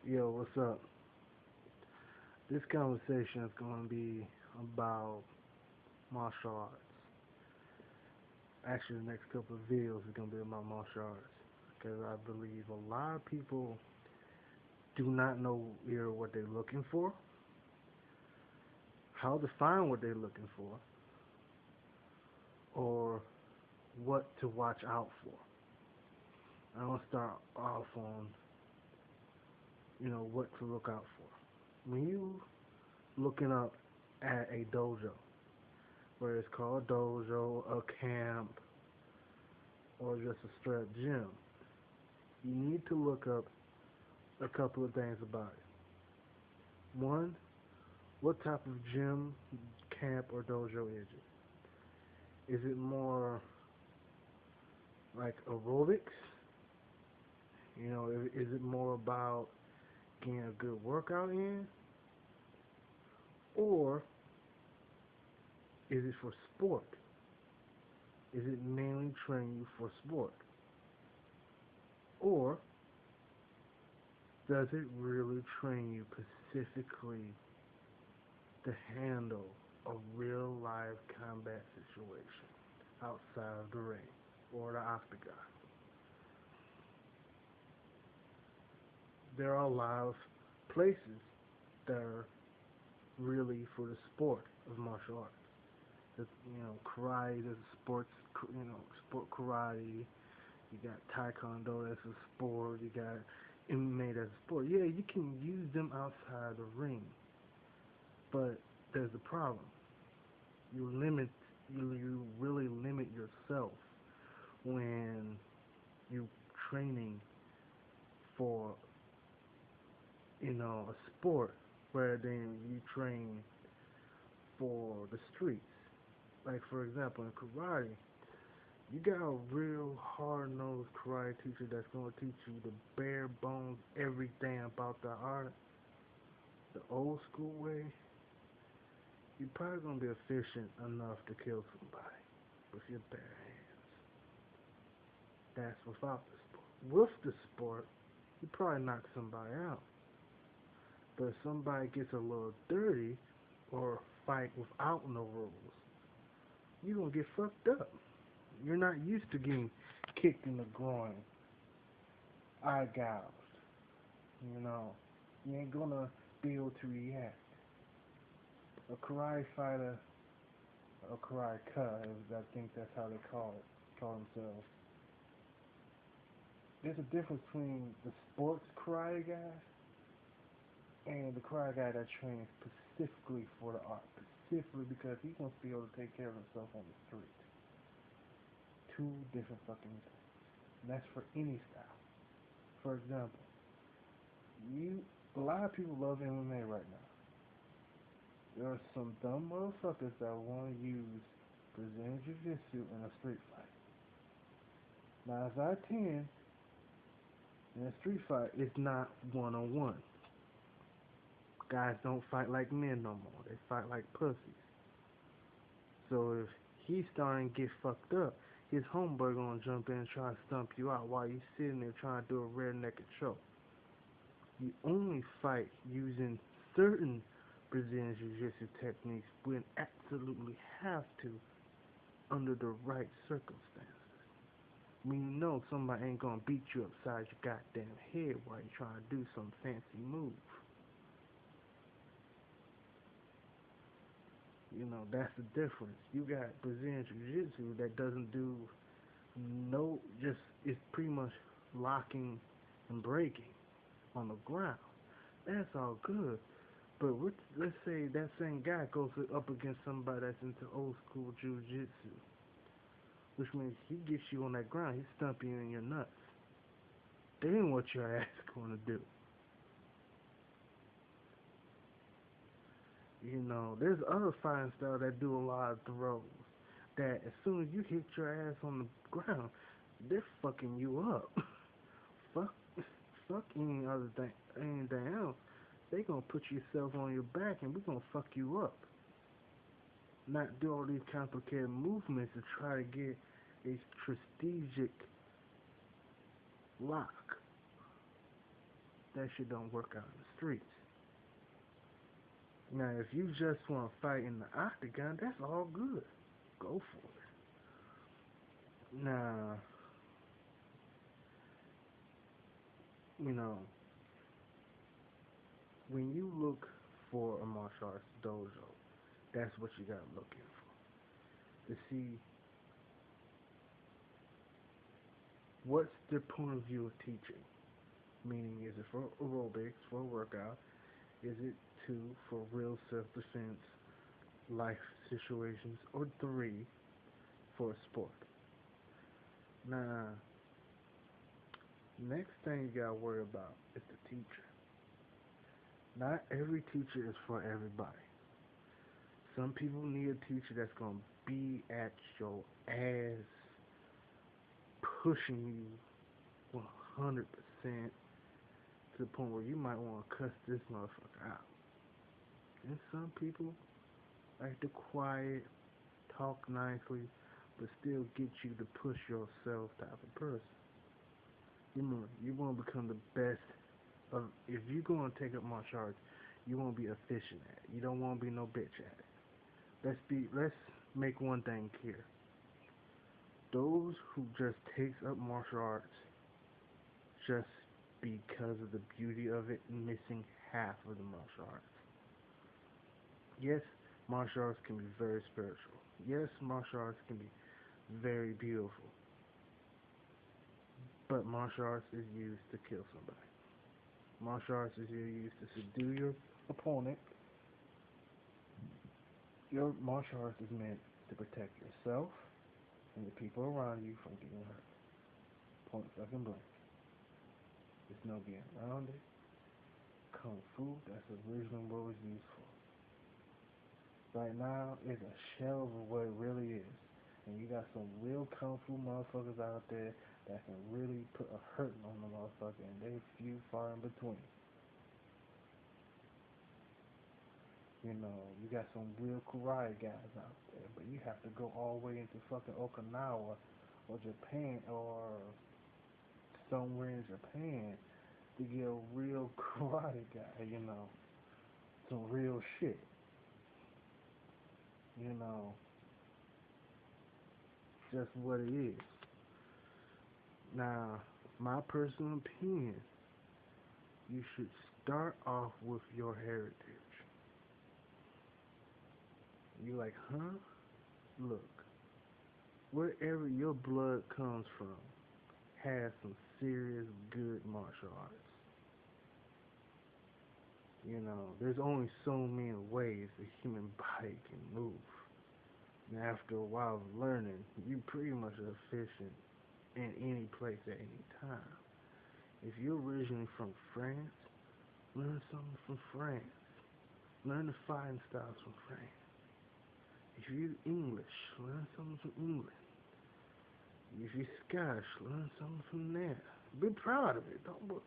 Yo, what's up? This conversation is going to be about martial arts. Actually, the next couple of videos is going to be about martial arts. Because I believe a lot of people do not know either what they're looking for, how to find what they're looking for, or what to watch out for. I'm going to start off on, what to look out for. When you looking up at a dojo, whether it's called a dojo, a camp, or just a straight gym, you need to look up a couple of things about it. One, what type of gym, camp, or dojo is it? Is it more like aerobics? Is it more about getting a good workout in? Or is it for sport? Is it mainly training you for sport? Or does it really train you specifically to handle a real life combat situation outside of the ring or the octagon? There are a lot of places that are really for the sport of martial arts. Karate is a sports, sport karate. You got taekwondo that's a sport. You got MMA that's a sport. Yeah, you can use them outside the ring, but there's a problem. You limit, you really limit yourself when you training for, a sport rather than you train for the streets. Like for example, in karate, you got a real hard-nosed karate teacher that's gonna teach you the bare bones, everything about the art, the old school way. You're probably gonna be efficient enough to kill somebody with your bare hands. That's without the sport. With the sport, you probably knock somebody out. But if somebody gets a little dirty or fight without no rules, you're gonna get fucked up. You're not used to getting kicked in the groin, eye gouged. You know, you ain't gonna be able to react. A karate fighter, a karate cut, I think that's how they call themselves. There's a difference between the sports karate guy and the karate guy that trains specifically for the art, specifically because he wants to be able to take care of himself on the street. Two different fucking things. And that's for any style. For example, a lot of people love MMA right now. There are some dumb motherfuckers that want to use Brazilian Jiu-Jitsu in a street fight. 9 out of 10, in a street fight, it's not one-on-one. Guys don't fight like men no more. They fight like pussies. So if he's starting to get fucked up, his homeboy gonna jump in and try to stump you out while you sitting there trying to do a rear naked choke. You only fight using certain Brazilian Jiu-Jitsu techniques when absolutely have to under the right circumstances. When you know somebody ain't gonna beat you upside your goddamn head while you trying to do some fancy move. That's the difference. You got Brazilian Jiu-Jitsu that doesn't do no, just, it's pretty much locking and breaking on the ground. That's all good. But let's say that same guy goes up against somebody that's into old school Jiu-Jitsu, which means he gets you on that ground, he stump you in your nuts. Then what your ass going to do? There's other fighting styles that do a lot of throws. That as soon as you hit your ass on the ground, they're fucking you up. fuck, fuck anything else. They gonna put yourself on your back and we gonna fuck you up. Not do all these complicated movements to try to get a strategic lock. that shit don't work out in the streets. Now, if you just want to fight in the octagon, that's all good. Go for it. Now, you know, when you look for a martial arts dojo, that's what you gotta look in for. To see what's their point of view of teaching. Meaning, is it for aerobics, for a workout? Is it two, for real self-defense, life situations? Or three, for a sport? Now, next thing you gotta worry about is the teacher. Not every teacher is for everybody. Some people need a teacher that's gonna be at your ass, pushing you 100% to the point where you might want to cuss this motherfucker out. And some people like to quiet, talk nicely, but still get you to push yourself type of person. You want to become the best of. If you're going to take up martial arts, you want to be efficient at it. You don't want to be no bitch at it. Let's make one thing clear. Those who just takes up martial arts just because of the beauty of it, missing half of the martial arts. Yes, martial arts can be very spiritual. Yes, martial arts can be very beautiful. But martial arts is used to kill somebody. Martial arts is used to subdue your opponent. Your martial arts is meant to protect yourself and the people around you from getting hurt. Point fucking blank. There's no getting around it. Kung Fu, that's originally what it was used for. Right now, it's a shell of what it really is. And you got some real Kung Fu motherfuckers out there that can really put a hurting on the motherfucker, and they few far in between. You know, you got some real karate guys out there, but you have to go all the way into fucking Okinawa or Japan or somewhere in Japan to get a real karate guy, you know. Some real shit. You know, just what it is. Now, my personal opinion, you should start off with your heritage. You like, huh? Look, wherever your blood comes from has some serious good martial arts. You know, there's only so many ways the human body can move. And after a while of learning, you pretty much are efficient in any place at any time. If you're originally from France, learn something from France. Learn the fighting styles from France. If you're English, learn something from England. If you're Scottish, learn something from there. Be proud of it. Don't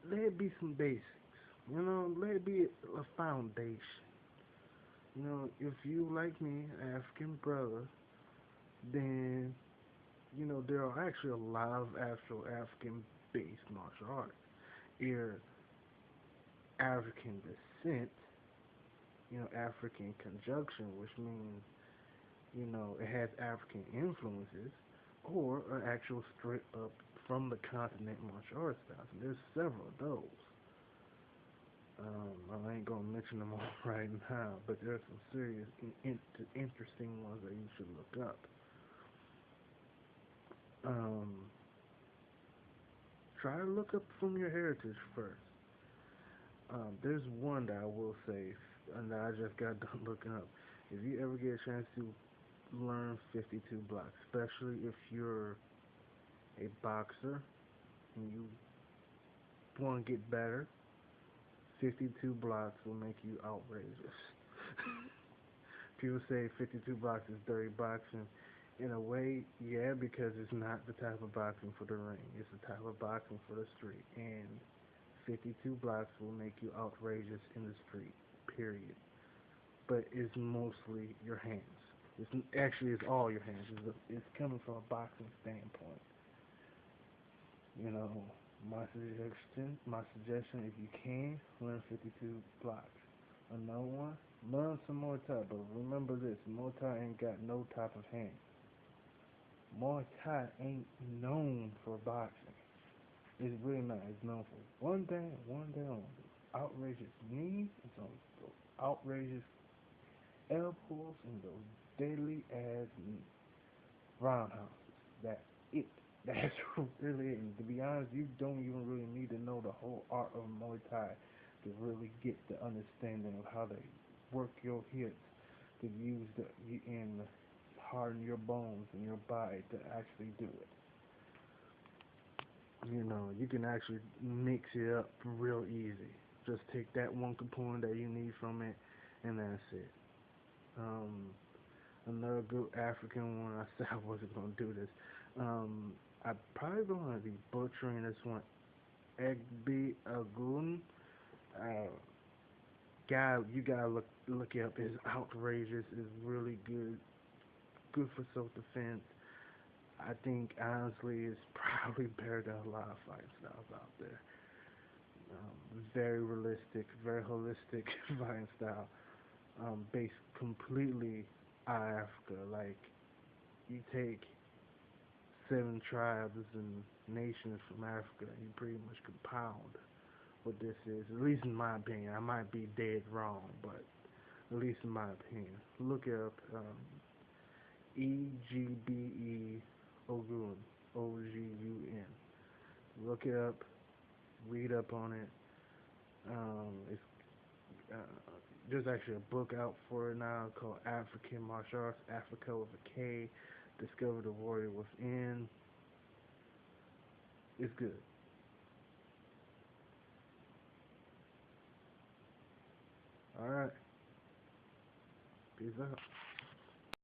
let it be some basics. You know, let it be a foundation. You know, if you like me, an African brother, then you know there are actually a lot of actual African-based martial arts. Either African descent, you know, African conjunction, which means you know it has African influences, or an actual straight up from the continent martial arts styles. And there's several of those. I ain't gonna mention them all right now, but there's some serious, interesting ones that you should look up. Um, Try to look up from your heritage first. There's one that I will say, and that I just got done looking up. If you ever get a chance to learn 52 blocks, especially if you're a boxer and you want to get better, 52 blocks will make you outrageous. People say 52 blocks is dirty boxing. In a way, yeah, because it's not the type of boxing for the ring. It's the type of boxing for the street. And 52 blocks will make you outrageous in the street, period. But it's mostly your hands. It's all your hands. It's coming from a boxing standpoint. You know, My suggestion, if you can, learn 52 blocks. Another one, learn some Muay Thai, but remember this: Muay Thai ain't got no type of hands. Muay Thai ain't known for boxing. It's really not. It's known for one thing only: outrageous knees and some those outrageous elbows and those deadly ass roundhouses. That's it. That's really it. And to be honest, you don't even really need to know the whole art of Muay Thai to really get the understanding of how to work your hips, to use and harden your bones and your body to actually do it. You can actually mix it up real easy. Just take that one component that you need from it, and that's it. Um, Another good African one. I said I wasn't gonna do this. I probably gonna be butchering this one. Egbe Agun. Uh, you gotta look it up. It's outrageous. It's really good. Good for self defense. I think honestly, it's probably better than a lot of fight styles out there. Very realistic, very holistic fighting style. Based completely out of Africa. Like you take 7 tribes and nations from Africa, and you pretty much compound what this is. At least in my opinion, I might be dead wrong, but at least in my opinion, look it up. EGBE Ogun, Ogun. Look it up, read up on it. It's uh, there's actually a book out for it now called African Martial Arts, Africa with a K. Discover the Warrior Within. It's good. All right, peace out.